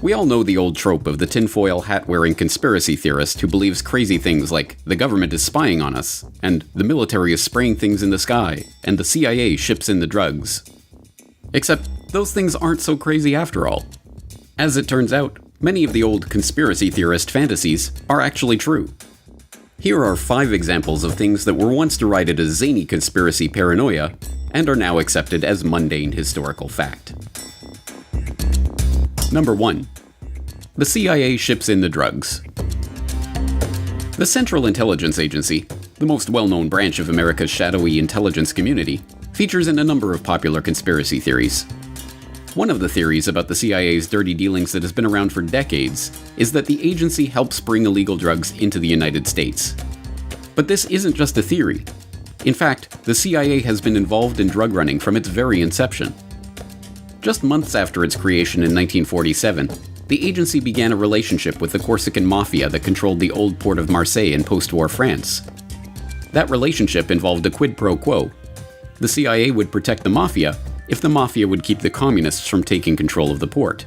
We all know the old trope of the tinfoil hat-wearing conspiracy theorist who believes crazy things like the government is spying on us, and the military is spraying things in the sky, and the CIA ships in the drugs. Except those things aren't so crazy after all. As it turns out, many of the old conspiracy theorist fantasies are actually true. Here are 5 examples of things that were once derided as zany conspiracy paranoia, and are now accepted as mundane historical fact. Number 1. The CIA ships in the drugs. The Central Intelligence Agency, the most well-known branch of America's shadowy intelligence community, features in a number of popular conspiracy theories. One of the theories about the CIA's dirty dealings that has been around for decades is that the agency helps bring illegal drugs into the United States. But this isn't just a theory. In fact, the CIA has been involved in drug running from its very inception. Just months after its creation in 1947, the agency began a relationship with the Corsican mafia that controlled the old port of Marseille in post-war France. That relationship involved a quid pro quo. The CIA would protect the mafia if the mafia would keep the communists from taking control of the port.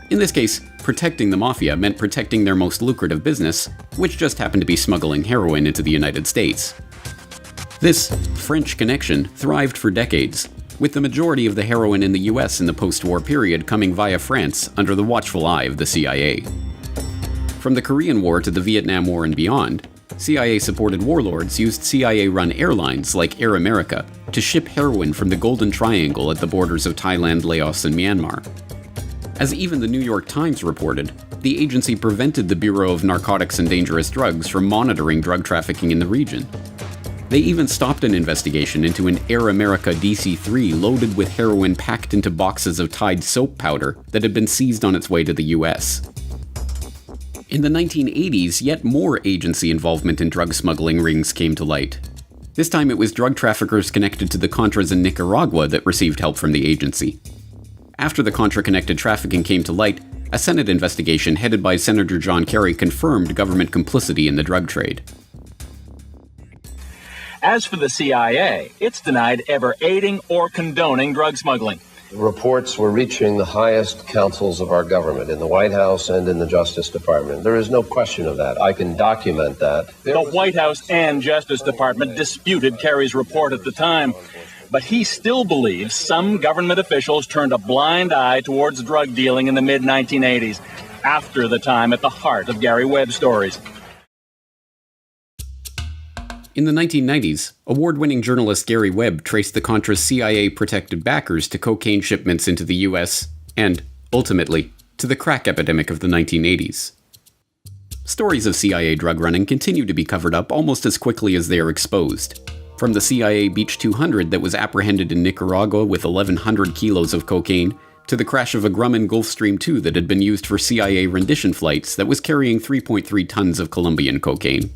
In this case, protecting the mafia meant protecting their most lucrative business, which just happened to be smuggling heroin into the United States. This French connection thrived for decades, with the majority of the heroin in the US in the post-war period coming via France under the watchful eye of the CIA. From the Korean War to the Vietnam War and beyond, CIA-supported warlords used CIA-run airlines like Air America to ship heroin from the Golden Triangle at the borders of Thailand, Laos, and Myanmar. As even the New York Times reported, the agency prevented the Bureau of Narcotics and Dangerous Drugs from monitoring drug trafficking in the region. They even stopped an investigation into an Air America DC-3 loaded with heroin packed into boxes of Tide soap powder that had been seized on its way to the US. In the 1980s, yet more agency involvement in drug smuggling rings came to light. This time it was drug traffickers connected to the Contras in Nicaragua that received help from the agency. After the Contra-connected trafficking came to light, a Senate investigation headed by Senator John Kerry confirmed government complicity in the drug trade. As for the CIA, it's denied ever aiding or condoning drug smuggling. Reports were reaching the highest councils of our government, in the White House and in the Justice Department. There is no question of that. I can document that. The White House and Justice Department disputed Kerry's report at the time, but he still believes some government officials turned a blind eye towards drug dealing in the mid-1980s, after the time at the heart of Gary Webb stories. In the 1990s, award-winning journalist Gary Webb traced the Contra's CIA-protected backers to cocaine shipments into the US, and, ultimately, to the crack epidemic of the 1980s. Stories of CIA drug running continue to be covered up almost as quickly as they are exposed. From the CIA Beach 200 that was apprehended in Nicaragua with 1,100 kilos of cocaine, to the crash of a Grumman Gulfstream II that had been used for CIA rendition flights that was carrying 3.3 tons of Colombian cocaine.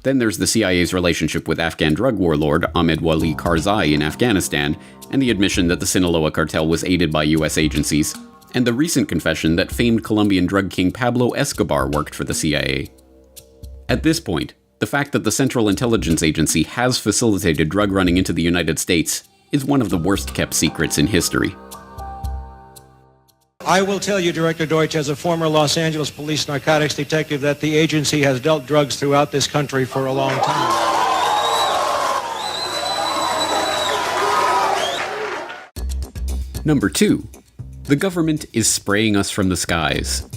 Then there's the CIA's relationship with Afghan drug warlord Ahmed Wali Karzai in Afghanistan, and the admission that the Sinaloa cartel was aided by US agencies, and the recent confession that famed Colombian drug king Pablo Escobar worked for the CIA. At this point, the fact that the Central Intelligence Agency has facilitated drug running into the United States is one of the worst-kept secrets in history. I will tell you, Director Deutsch, as a former Los Angeles police narcotics detective, that the agency has dealt drugs throughout this country for a long time. Number 2. The government is spraying us from the skies.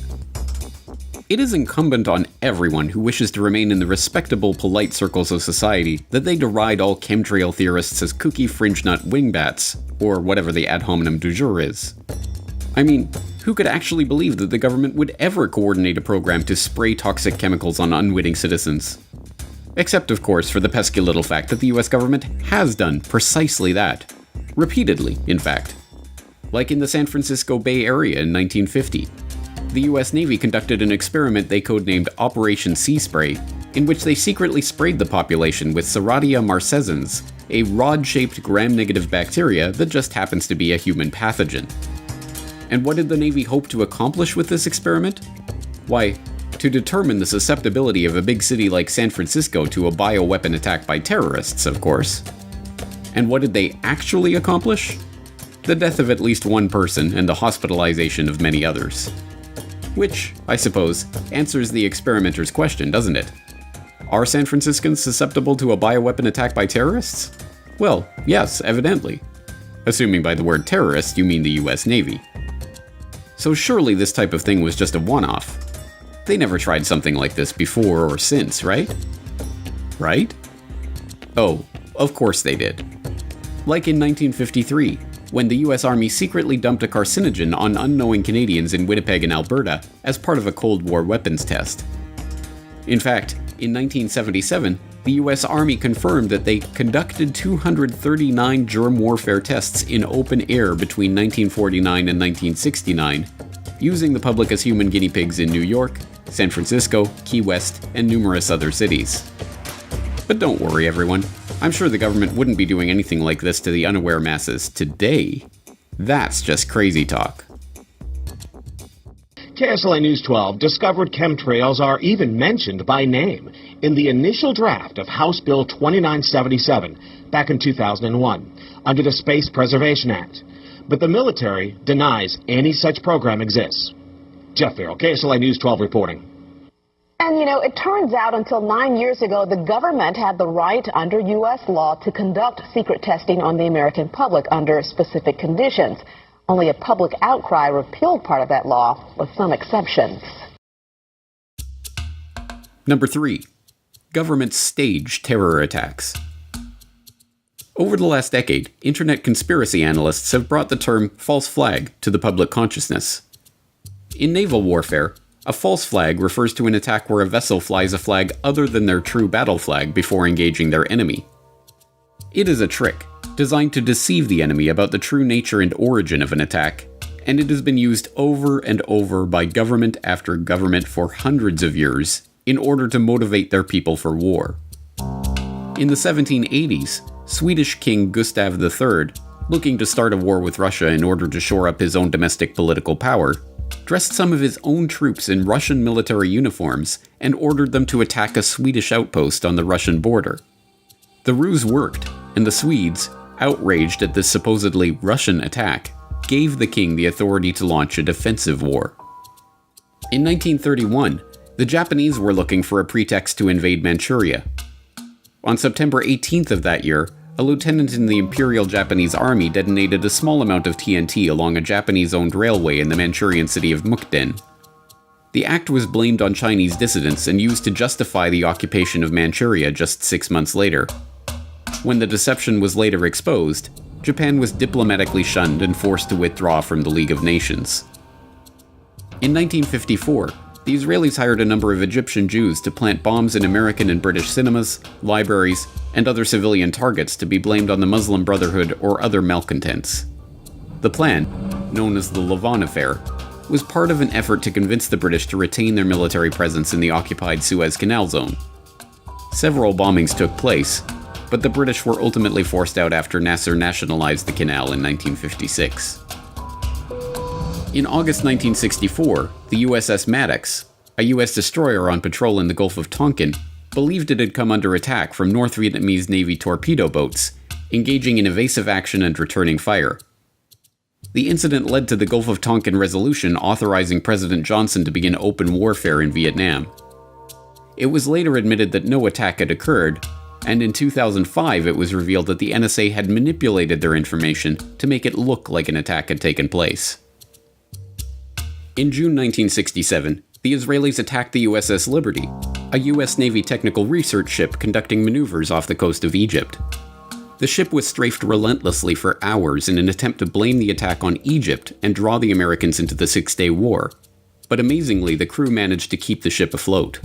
It is incumbent on everyone who wishes to remain in the respectable, polite circles of society that they deride all chemtrail theorists as kooky fringe-nut wingbats, or whatever the ad hominem du jour is. I mean, who could actually believe that the government would ever coordinate a program to spray toxic chemicals on unwitting citizens? Except, of course, for the pesky little fact that the US government has done precisely that. Repeatedly, in fact. Like in the San Francisco Bay Area in 1950. The US Navy conducted an experiment they codenamed Operation Sea Spray, in which they secretly sprayed the population with Serratia marcescens, a rod-shaped gram-negative bacteria that just happens to be a human pathogen. And what did the Navy hope to accomplish with this experiment? Why, to determine the susceptibility of a big city like San Francisco to a bioweapon attack by terrorists, of course. And what did they actually accomplish? The death of at least one person and the hospitalization of many others. Which, I suppose, answers the experimenter's question, doesn't it? Are San Franciscans susceptible to a bioweapon attack by terrorists? Well, yes, evidently. Assuming by the word terrorist you mean the US Navy. So surely this type of thing was just a one-off. They never tried something like this before or since, right? Right? Oh, of course they did. Like in 1953, when the US Army secretly dumped a carcinogen on unknowing Canadians in Winnipeg and Alberta as part of a Cold War weapons test. In fact, in 1977, the US Army confirmed that they conducted 239 germ warfare tests in open air between 1949 and 1969, using the public as human guinea pigs in New York, San Francisco, Key West, and numerous other cities. But don't worry, everyone. I'm sure the government wouldn't be doing anything like this to the unaware masses today. That's just crazy talk. KSLA News 12 discovered chemtrails are even mentioned by name in the initial draft of House Bill 2977 back in 2001 under the Space Preservation Act. But the military denies any such program exists. Jeff Farrell, KSLA News 12 reporting. And, it turns out until 9 years ago, the government had the right under U.S. law to conduct secret testing on the American public under specific conditions. Only a public outcry repealed part of that law, with some exceptions. Number 3. Governments stage terror attacks. Over the last decade, internet conspiracy analysts have brought the term false flag to the public consciousness. In naval warfare, a false flag refers to an attack where a vessel flies a flag other than their true battle flag before engaging their enemy. It is a trick, designed to deceive the enemy about the true nature and origin of an attack, and it has been used over and over by government after government for hundreds of years in order to motivate their people for war. In the 1780s, Swedish King Gustav III, looking to start a war with Russia in order to shore up his own domestic political power, dressed some of his own troops in Russian military uniforms and ordered them to attack a Swedish outpost on the Russian border. The ruse worked, and the Swedes, outraged at this supposedly Russian attack, gave the king the authority to launch a defensive war. In 1931, the Japanese were looking for a pretext to invade Manchuria. On September 18th of that year, a lieutenant in the Imperial Japanese Army detonated a small amount of TNT along a Japanese-owned railway in the Manchurian city of Mukden. The act was blamed on Chinese dissidents and used to justify the occupation of Manchuria just 6 months later. When the deception was later exposed, Japan was diplomatically shunned and forced to withdraw from the League of Nations. In 1954, the Israelis hired a number of Egyptian Jews to plant bombs in American and British cinemas, libraries, and other civilian targets to be blamed on the Muslim Brotherhood or other malcontents. The plan, known as the Lavon Affair, was part of an effort to convince the British to retain their military presence in the occupied Suez Canal zone. Several bombings took place, but the British were ultimately forced out after Nasser nationalized the canal in 1956. In August 1964, the USS Maddox, a US destroyer on patrol in the Gulf of Tonkin, believed it had come under attack from North Vietnamese Navy torpedo boats, engaging in evasive action and returning fire. The incident led to the Gulf of Tonkin resolution authorizing President Johnson to begin open warfare in Vietnam. It was later admitted that no attack had occurred, and in 2005 it was revealed that the NSA had manipulated their information to make it look like an attack had taken place. In June 1967, the Israelis attacked the USS Liberty, a US Navy technical research ship conducting maneuvers off the coast of Egypt. The ship was strafed relentlessly for hours in an attempt to blame the attack on Egypt and draw the Americans into the Six-Day War, but amazingly the crew managed to keep the ship afloat.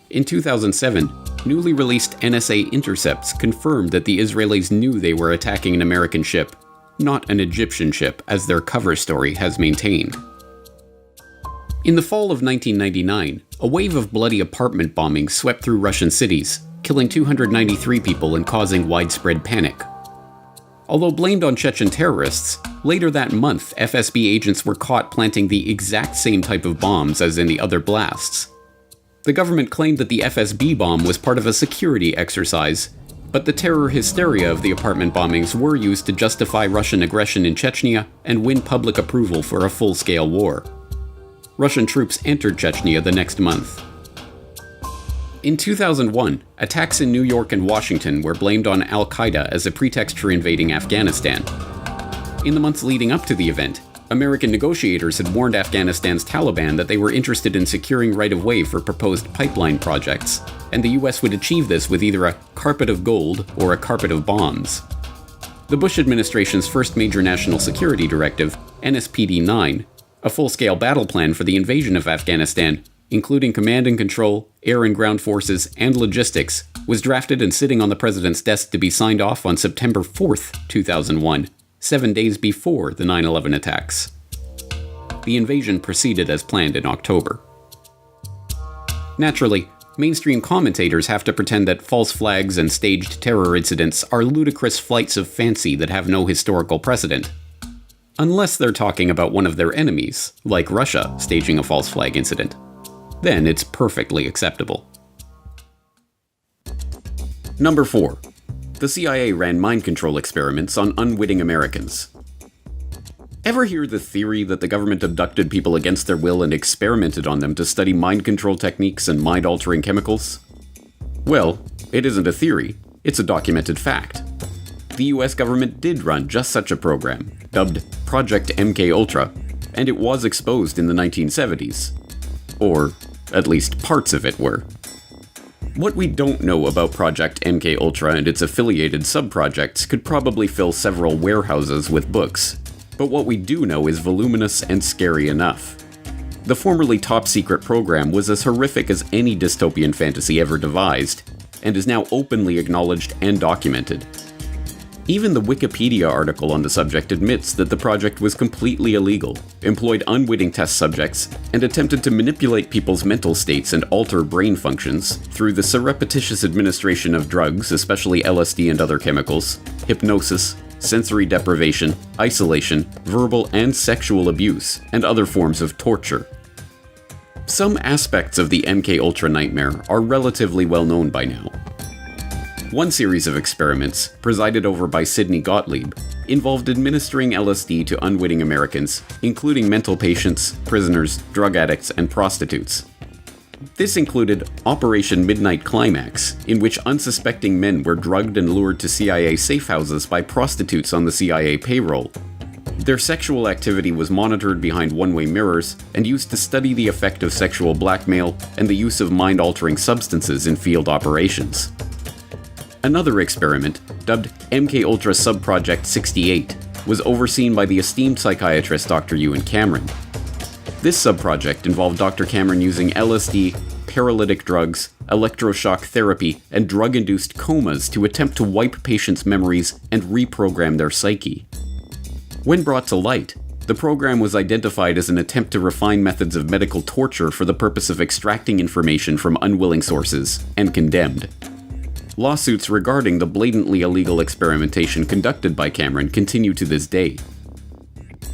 In 2007, newly released NSA intercepts confirmed that the Israelis knew they were attacking an American ship, not an Egyptian ship, as their cover story has maintained. In the fall of 1999, a wave of bloody apartment bombings swept through Russian cities, killing 293 people and causing widespread panic. Although blamed on Chechen terrorists, later that month FSB agents were caught planting the exact same type of bombs as in the other blasts. The government claimed that the FSB bomb was part of a security exercise, but the terror hysteria of the apartment bombings were used to justify Russian aggression in Chechnya and win public approval for a full-scale war. Russian troops entered Chechnya the next month. In 2001, attacks in New York and Washington were blamed on al-Qaeda as a pretext for invading Afghanistan. In the months leading up to the event, American negotiators had warned Afghanistan's Taliban that they were interested in securing right-of-way for proposed pipeline projects, and the US would achieve this with either a carpet of gold or a carpet of bombs. The Bush administration's first major national security directive, NSPD-9, a full-scale battle plan for the invasion of Afghanistan, including command and control, air and ground forces, and logistics, was drafted and sitting on the president's desk to be signed off on September 4th, 2001, 7 days before the 9/11 attacks. The invasion proceeded as planned in October. Naturally, mainstream commentators have to pretend that false flags and staged terror incidents are ludicrous flights of fancy that have no historical precedent. Unless they're talking about one of their enemies, like Russia staging a false flag incident. Then it's perfectly acceptable. Number 4. The CIA ran mind control experiments on unwitting Americans. Ever hear the theory that the government abducted people against their will and experimented on them to study mind control techniques and mind-altering chemicals? Well, it isn't a theory, it's a documented fact. The US government did run just such a program, dubbed Project MKUltra, and it was exposed in the 1970s. Or, at least parts of it were. What we don't know about Project MKUltra and its affiliated sub-projects could probably fill several warehouses with books, but what we do know is voluminous and scary enough. The formerly top-secret program was as horrific as any dystopian fantasy ever devised, and is now openly acknowledged and documented. Even the Wikipedia article on the subject admits that the project was completely illegal, employed unwitting test subjects, and attempted to manipulate people's mental states and alter brain functions through the surreptitious administration of drugs, especially LSD and other chemicals, hypnosis, sensory deprivation, isolation, verbal and sexual abuse, and other forms of torture. Some aspects of the MKUltra nightmare are relatively well known by now. One series of experiments, presided over by Sidney Gottlieb, involved administering LSD to unwitting Americans, including mental patients, prisoners, drug addicts, and prostitutes. This included Operation Midnight Climax, in which unsuspecting men were drugged and lured to CIA safe houses by prostitutes on the CIA payroll. Their sexual activity was monitored behind one-way mirrors and used to study the effect of sexual blackmail and the use of mind-altering substances in field operations. Another experiment, dubbed MKUltra Subproject 68, was overseen by the esteemed psychiatrist Dr. Ewan Cameron. This subproject involved Dr. Cameron using LSD, paralytic drugs, electroshock therapy, and drug-induced comas to attempt to wipe patients' memories and reprogram their psyche. When brought to light, the program was identified as an attempt to refine methods of medical torture for the purpose of extracting information from unwilling sources, and condemned. Lawsuits regarding the blatantly illegal experimentation conducted by Cameron continue to this day.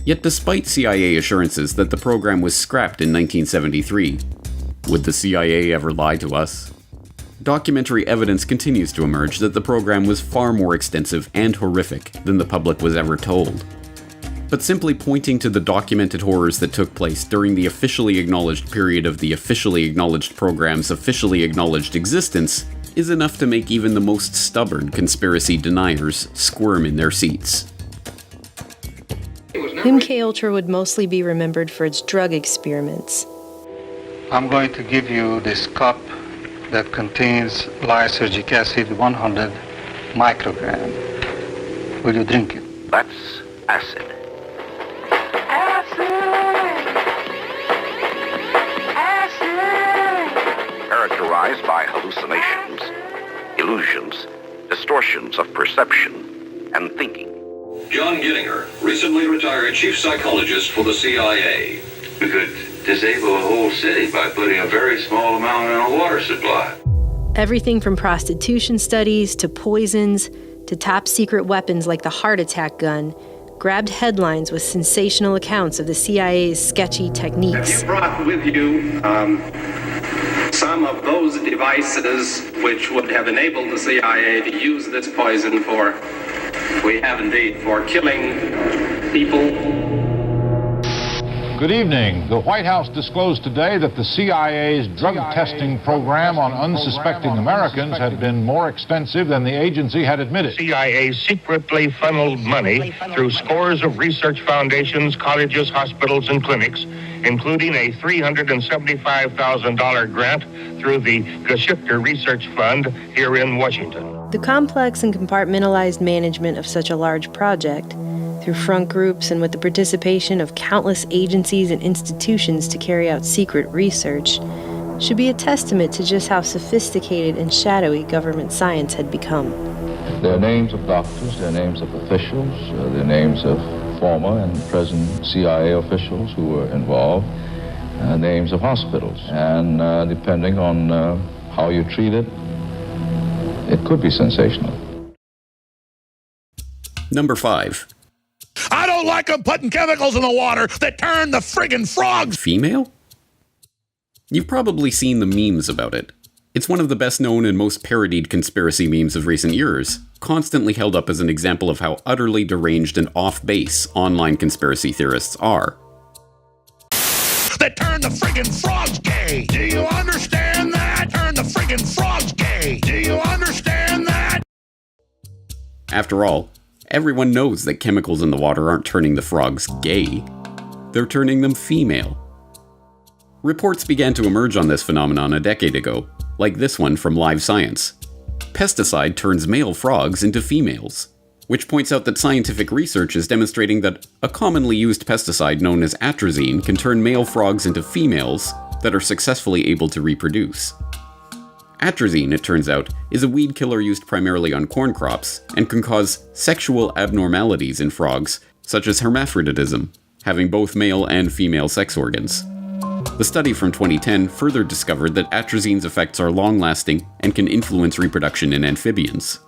Yet despite CIA assurances that the program was scrapped in 1973, would the CIA ever lie to us? Documentary evidence continues to emerge that the program was far more extensive and horrific than the public was ever told. But simply pointing to the documented horrors that took place during the officially acknowledged period of the officially acknowledged program's officially acknowledged existence is enough to make even the most stubborn conspiracy deniers squirm in their seats. MKUltra would mostly be remembered for its drug experiments. I'm going to give you this cup that contains lysergic acid 100 microgram. Will you drink it? That's acid. Characterized by hallucinations, illusions, distortions of perception and thinking. John Gittinger, recently retired chief psychologist for the CIA. We could disable a whole city by putting a very small amount in a water supply. Everything from prostitution studies to poisons to top secret weapons like the heart attack gun grabbed headlines with sensational accounts of the CIA's sketchy techniques. Have you brought with you some of those devices which would have enabled the CIA to use this poison for killing people? Good evening. The White House disclosed today that the CIA's drug testing program on unsuspecting Americans had been more expensive than the agency had admitted. CIA secretly funneled money through scores of research foundations, colleges, hospitals, and clinics, including a $375,000 grant through the Geschicter Research Fund here in Washington. The complex and compartmentalized management of such a large project, through front groups and with the participation of countless agencies and institutions to carry out secret research, should be a testament to just how sophisticated and shadowy government science had become. There are names of doctors, there are names of officials, there are names of former and present CIA officials who were involved, names of hospitals, and depending on how you treat it, it could be sensational. Number 5. I don't like them putting chemicals in the water that turn the friggin' frogs female? You've probably seen the memes about it. It's one of the best known and most parodied conspiracy memes of recent years, constantly held up as an example of how utterly deranged and off-base online conspiracy theorists are. That turn the friggin' frogs gay. Do you understand that? Turn the friggin' frogs gay. Do you understand that? After all, everyone knows that chemicals in the water aren't turning the frogs gay. They're turning them female. Reports began to emerge on this phenomenon a decade ago, like this one from Live Science. Pesticide turns male frogs into females, which points out that scientific research is demonstrating that a commonly used pesticide known as atrazine can turn male frogs into females that are successfully able to reproduce. Atrazine, it turns out, is a weed killer used primarily on corn crops and can cause sexual abnormalities in frogs, such as hermaphroditism, having both male and female sex organs. The study from 2010 further discovered that atrazine's effects are long-lasting and can influence reproduction in amphibians.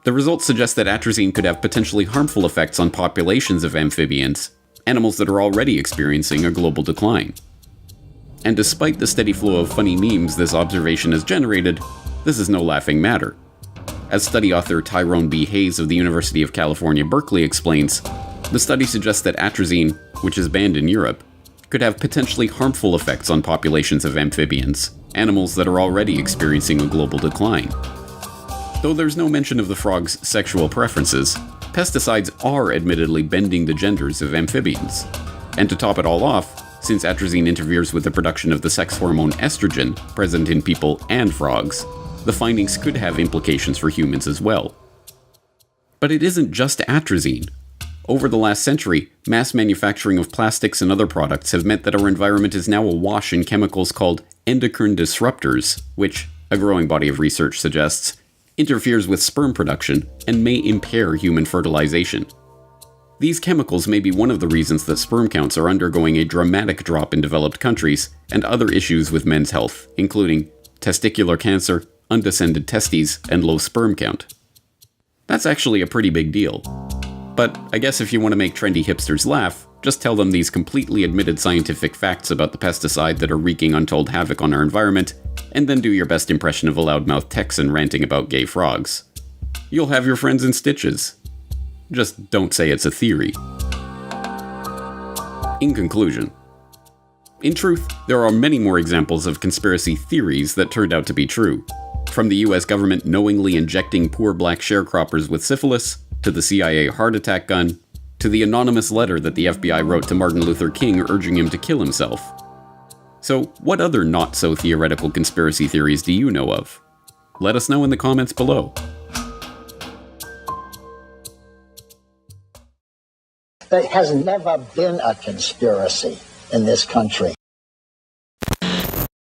The results suggest that atrazine could have potentially harmful effects on populations of amphibians, animals that are already experiencing a global decline. And despite the steady flow of funny memes this observation has generated, this is no laughing matter. As study author Tyrone B. Hayes of the University of California, Berkeley explains, the study suggests that atrazine, which is banned in Europe, could have potentially harmful effects on populations of amphibians, animals that are already experiencing a global decline. Though there's no mention of the frog's sexual preferences, pesticides are admittedly bending the genders of amphibians. And to top it all off, since atrazine interferes with the production of the sex hormone estrogen present in people and frogs, the findings could have implications for humans as well. But it isn't just atrazine. Over the last century, mass manufacturing of plastics and other products have meant that our environment is now awash in chemicals called endocrine disruptors, which, a growing body of research suggests, interferes with sperm production and may impair human fertilization. These chemicals may be one of the reasons that sperm counts are undergoing a dramatic drop in developed countries and other issues with men's health, including testicular cancer, undescended testes, and low sperm count. That's actually a pretty big deal. But I guess if you want to make trendy hipsters laugh, just tell them these completely admitted scientific facts about the pesticide that are wreaking untold havoc on our environment, and then do your best impression of a loudmouth Texan ranting about gay frogs. You'll have your friends in stitches. Just don't say it's a theory. In conclusion, in truth, there are many more examples of conspiracy theories that turned out to be true. From the US government knowingly injecting poor black sharecroppers with syphilis, to the CIA heart attack gun, to the anonymous letter that the FBI wrote to Martin Luther King urging him to kill himself. So, what other not-so-theoretical conspiracy theories do you know of? Let us know in the comments below. There has never been a conspiracy in this country.